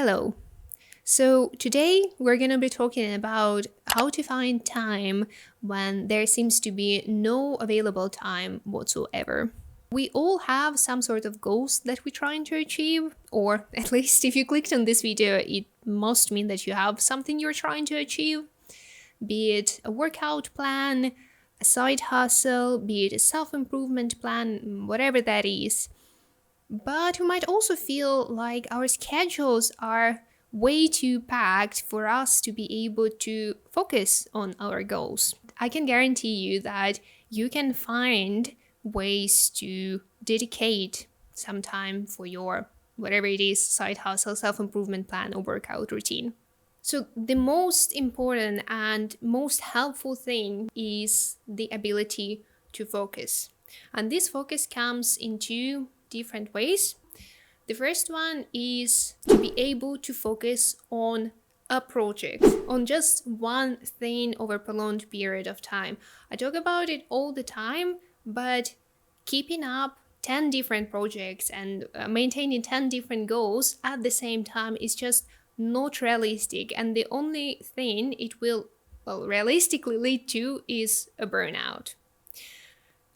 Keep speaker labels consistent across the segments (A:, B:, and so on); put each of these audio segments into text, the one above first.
A: Hello. So today we're going to be talking about how to find time when there seems to be no available time whatsoever. We all have some sort of goals that we're trying to achieve, or at least if you clicked on this video, it must mean that you have something you're trying to achieve, be it a workout plan, a side hustle, be it a self-improvement plan, whatever that is. But we might also feel like our schedules are way too packed for us to be able to focus on our goals. I can guarantee you that you can find ways to dedicate some time for your whatever it is, side hustle, self-improvement plan, or workout routine. So the most important and most helpful thing is the ability to focus. And this focus comes in two different ways. The first one is to be able to focus on a project, on just one thing over a prolonged period of time. I talk about it all the time, but keeping up 10 different projects and maintaining 10 different goals at the same time is just not realistic. And the only thing it will, realistically lead to is a burnout.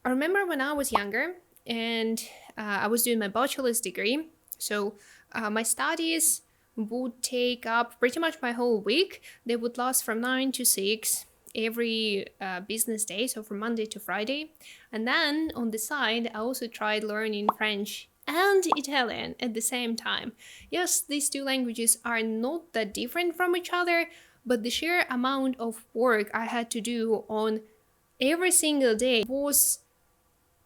A: I remember when I was younger and I was doing my bachelor's degree. So my studies would take up pretty much my whole week. They would last from 9 to 6 every business day, so from Monday to Friday. And then on the side, I also tried learning French and Italian at the same time. Yes, these two languages are not that different from each other, but the sheer amount of work I had to do on every single day was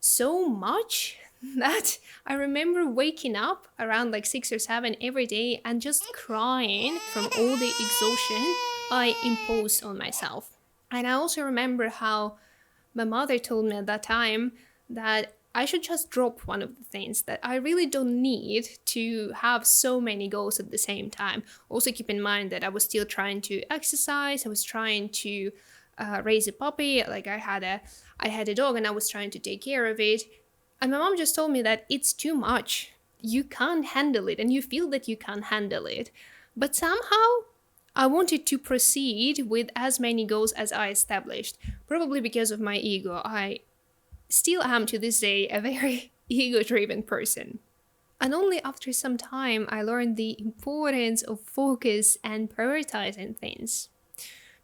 A: so much that I remember waking up around like 6 or 7 every day and just crying from all the exhaustion I imposed on myself. And I also remember how my mother told me at that time that I should just drop one of the things, that I really don't need to have so many goals at the same time. Also keep in mind that I was still trying to exercise, I was trying to raise a puppy, like I had a dog and I was trying to take care of it. And my mom just told me that it's too much. You can't handle it, and you feel that you can't handle it. But somehow I wanted to proceed with as many goals as I established, probably because of my ego. I still am to this day a very ego-driven person. And only after some time I learned the importance of focus and prioritizing things.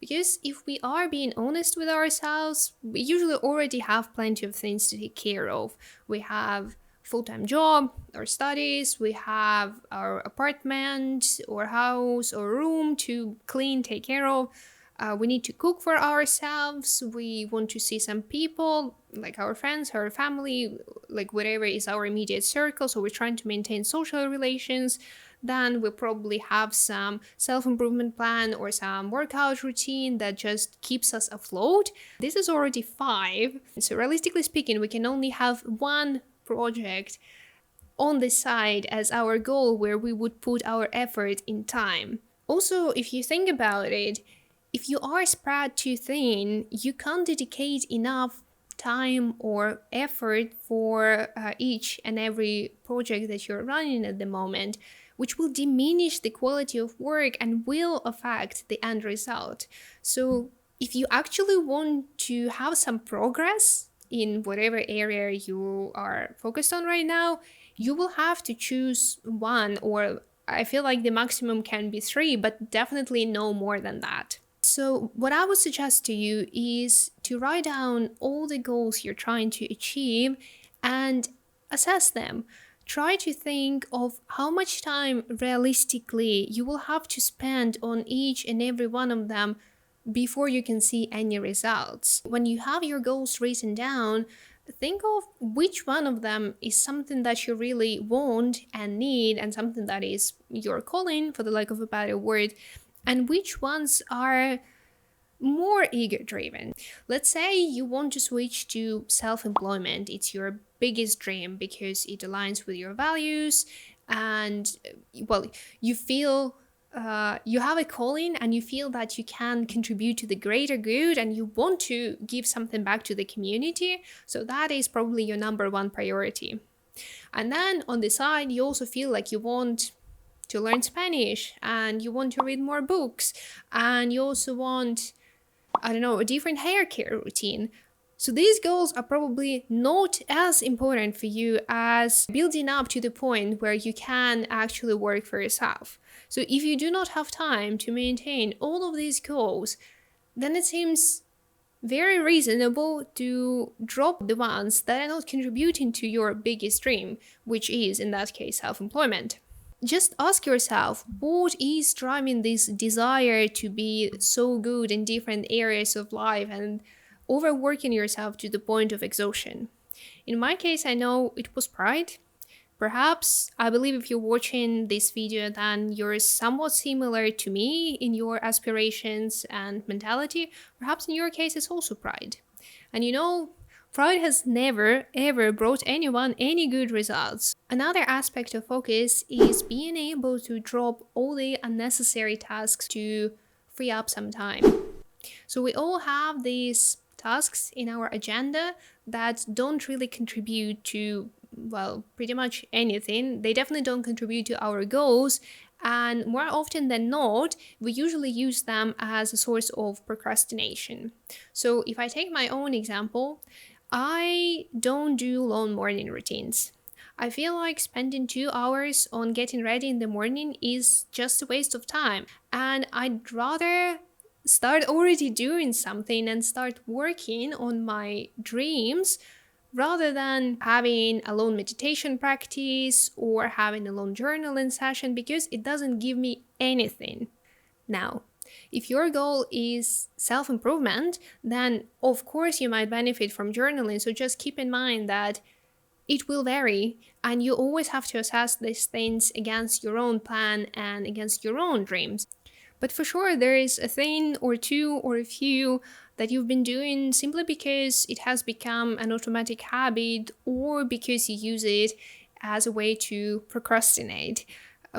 A: Because if we are being honest with ourselves, we usually already have plenty of things to take care of. We have full-time job or studies, we have our apartment or house or room to clean, take care of. We need to cook for ourselves. We want to see some people, like our friends, our family, like whatever is our immediate circle. So we're trying to maintain social relations. Then we'll probably have some self-improvement plan or some workout routine that just keeps us afloat. This is already 5. So realistically speaking, we can only have one project on the side as our goal where we would put our effort in time. Also, if you think about it, if you are spread too thin, you can't dedicate enough time or effort for each and every project that you're running at the moment, which will diminish the quality of work and will affect the end result. So if you actually want to have some progress in whatever area you are focused on right now, you will have to choose one, or I feel like the maximum can be 3, but definitely no more than that. So what I would suggest to you is to write down all the goals you're trying to achieve and assess them. Try to think of how much time realistically you will have to spend on each and every one of them before you can see any results. When you have your goals written down, think of which one of them is something that you really want and need and something that is your calling, for the lack of a better word, and which ones are more ego-driven. Let's say you want to switch to self-employment. It's your biggest dream because it aligns with your values and, you feel you have a calling and you feel that you can contribute to the greater good and you want to give something back to the community. So that is probably your number one priority. And then on the side, you also feel like you want to learn Spanish and you want to read more books and you also want, I don't know, a different hair care routine. So these goals are probably not as important for you as building up to the point where you can actually work for yourself. So if you do not have time to maintain all of these goals, then it seems very reasonable to drop the ones that are not contributing to your biggest dream, which is, in that case, self-employment. Just ask yourself, what is driving this desire to be so good in different areas of life and overworking yourself to the point of exhaustion? In my case, I know it was pride. Perhaps, I believe if you're watching this video, then you're somewhat similar to me in your aspirations and mentality. Perhaps in your case, it's also pride. And you know, pride has never ever brought anyone any good results. Another aspect of focus is being able to drop all the unnecessary tasks to free up some time. So we all have these tasks in our agenda that don't really contribute to, well, pretty much anything. They definitely don't contribute to our goals. And more often than not, we usually use them as a source of procrastination. So if I take my own example, I don't do long morning routines. I feel like spending 2 hours on getting ready in the morning is just a waste of time. And I'd rather start already doing something and start working on my dreams rather than having a long meditation practice or having a long journaling session, because it doesn't give me anything. Now, if your goal is self-improvement, then of course you might benefit from journaling. So just keep in mind that it will vary and you always have to assess these things against your own plan and against your own dreams. But for sure, there is a thing or two or a few that you've been doing simply because it has become an automatic habit or because you use it as a way to procrastinate.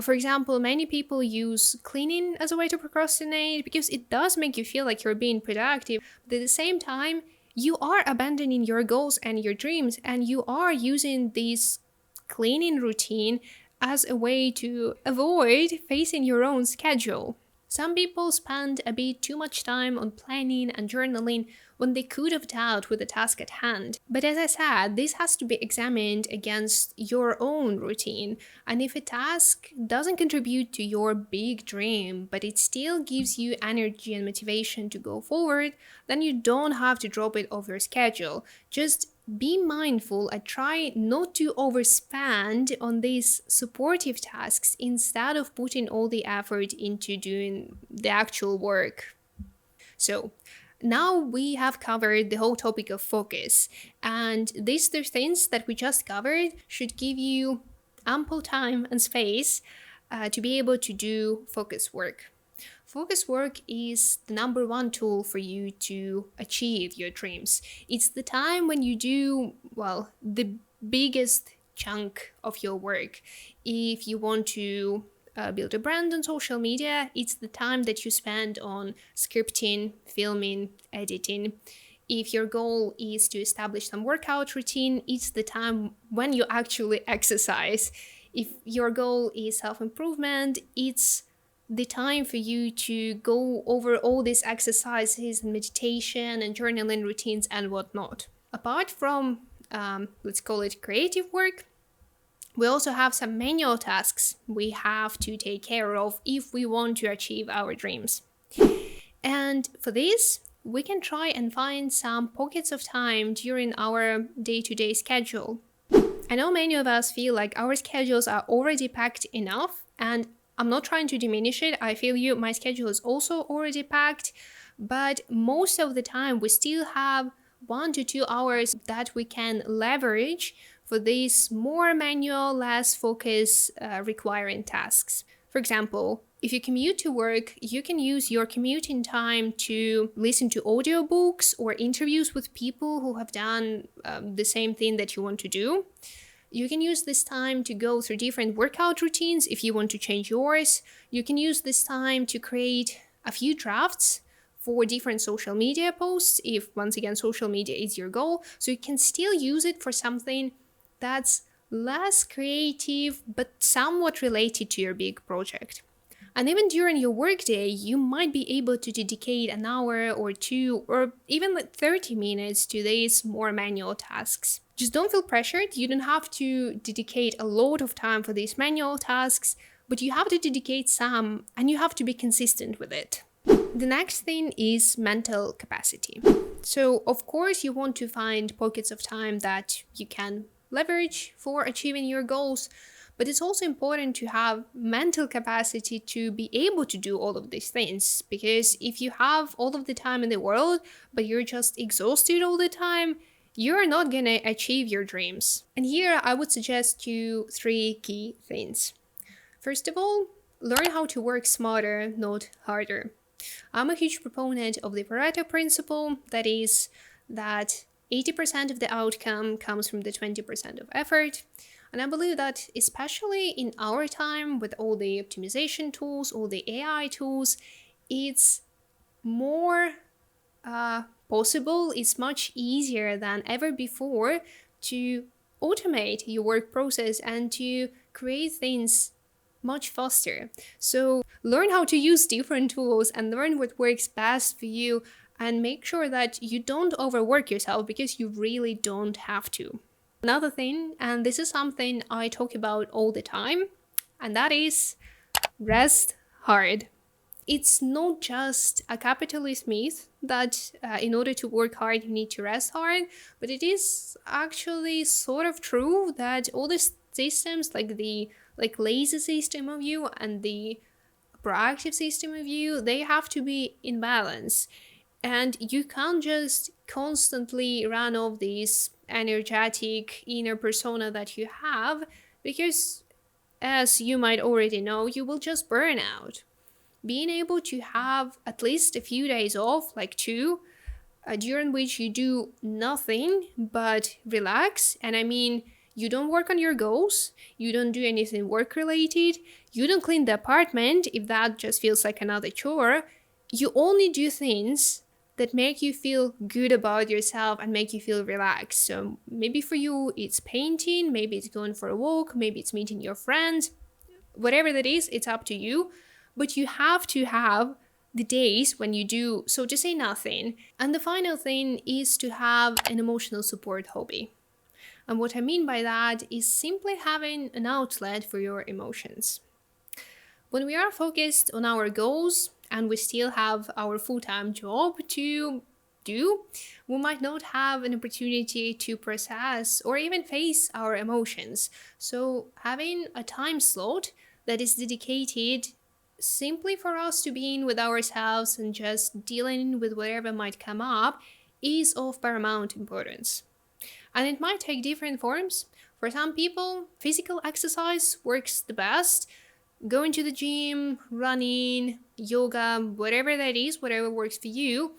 A: For example, many people use cleaning as a way to procrastinate because it does make you feel like you're being productive. But at the same time, you are abandoning your goals and your dreams, and you are using this cleaning routine as a way to avoid facing your own schedule. Some people spend a bit too much time on planning and journaling when they could have dealt with the task at hand. But as I said, this has to be examined against your own routine. And if a task doesn't contribute to your big dream, but it still gives you energy and motivation to go forward, then you don't have to drop it off your schedule. Just be mindful and try not to overspend on these supportive tasks instead of putting all the effort into doing the actual work. So now we have covered the whole topic of focus, and these three things that we just covered should give you ample time and space to be able to do focus work. Focus work is the number one tool for you to achieve your dreams. It's the time when you do, well, the biggest chunk of your work. If you want to build a brand on social media, it's the time that you spend on scripting, filming, editing. If your goal is to establish some workout routine, it's the time when you actually exercise. If your goal is self-improvement, it's the time for you to go over all these exercises and meditation and journaling routines and whatnot. Apart from, let's call it creative work, we also have some manual tasks we have to take care of if we want to achieve our dreams. And for this, we can try and find some pockets of time during our day-to-day schedule. I know many of us feel like our schedules are already packed enough, and I'm not trying to diminish it. I feel you, my schedule is also already packed, but most of the time we still have 1 to 2 hours that we can leverage for these more manual, less focus requiring tasks. For example, if you commute to work, you can use your commuting time to listen to audiobooks or interviews with people who have done the same thing that you want to do. You can use this time to go through different workout routines if you want to change yours. You can use this time to create a few drafts for different social media posts if, once again, social media is your goal. So you can still use it for something that's less creative, but somewhat related to your big project. And even during your workday, you might be able to dedicate an hour or two, or even like 30 minutes to these more manual tasks. Just don't feel pressured. You don't have to dedicate a lot of time for these manual tasks, but you have to dedicate some and you have to be consistent with it. The next thing is mental capacity. So, of course, you want to find pockets of time that you can leverage for achieving your goals, but it's also important to have mental capacity to be able to do all of these things. Because if you have all of the time in the world, but you're just exhausted all the time, you're not gonna achieve your dreams. And here I would suggest you three key things. First of all, learn how to work smarter, not harder. I'm a huge proponent of the Pareto principle, that is, that 80% of the outcome comes from the 20% of effort. And I believe that, especially in our time with all the optimization tools, all the AI tools, it's more possible, it's much easier than ever before to automate your work process and to create things much faster. So learn how to use different tools and learn what works best for you, and make sure that you don't overwork yourself, because you really don't have to. Another thing, and this is something I talk about all the time, and that is rest hard. It's not just a capitalist myth that in order to work hard you need to rest hard, but it is actually sort of true that all the systems, like the lazy system of you and the proactive system of you, they have to be in balance. And you can't just constantly run off this energetic inner persona that you have, because, as you might already know, you will just burn out. Being able to have at least a few days off, like two, during which you do nothing but relax, and I mean, you don't work on your goals, you don't do anything work related, you don't clean the apartment if that just feels like another chore, you only do things that make you feel good about yourself and make you feel relaxed. So maybe for you it's painting, maybe it's going for a walk, maybe it's meeting your friends, whatever that is, it's up to you. But you have to have the days when you do, so to say, nothing. And the final thing is to have an emotional support hobby. And what I mean by that is simply having an outlet for your emotions. When we are focused on our goals and we still have our full-time job to do, we might not have an opportunity to process or even face our emotions. So having a time slot that is dedicated simply for us to be in with ourselves and just dealing with whatever might come up is of paramount importance. And it might take different forms. For some people, physical exercise works the best. Going to the gym, running, yoga, whatever that is, whatever works for you,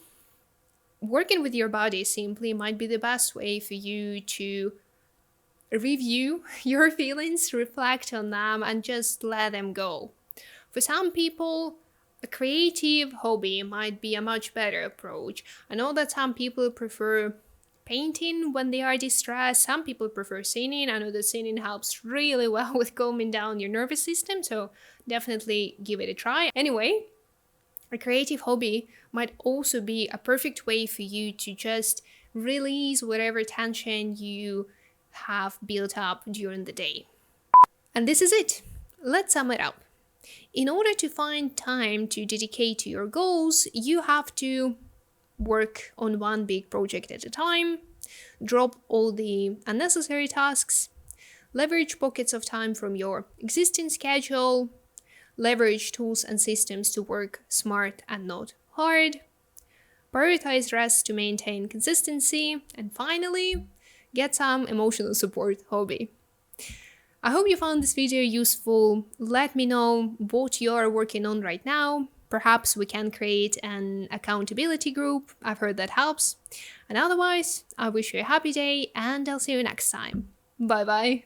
A: working with your body simply might be the best way for you to review your feelings, reflect on them, and just let them go. For some people, a creative hobby might be a much better approach. I know that some people prefer painting when they are distressed. Some people prefer singing. I know that singing helps really well with calming down your nervous system, so definitely give it a try. Anyway, a creative hobby might also be a perfect way for you to just release whatever tension you have built up during the day. And this is it. Let's sum it up. In order to find time to dedicate to your goals, you have to work on one big project at a time, drop all the unnecessary tasks, leverage pockets of time from your existing schedule, leverage tools and systems to work smart and not hard, prioritize rest to maintain consistency, and finally, get some emotional support hobby. I hope you found this video useful. Let me know what you're working on right now. Perhaps we can create an accountability group. I've heard that helps. And otherwise, I wish you a happy day and I'll see you next time. Bye bye.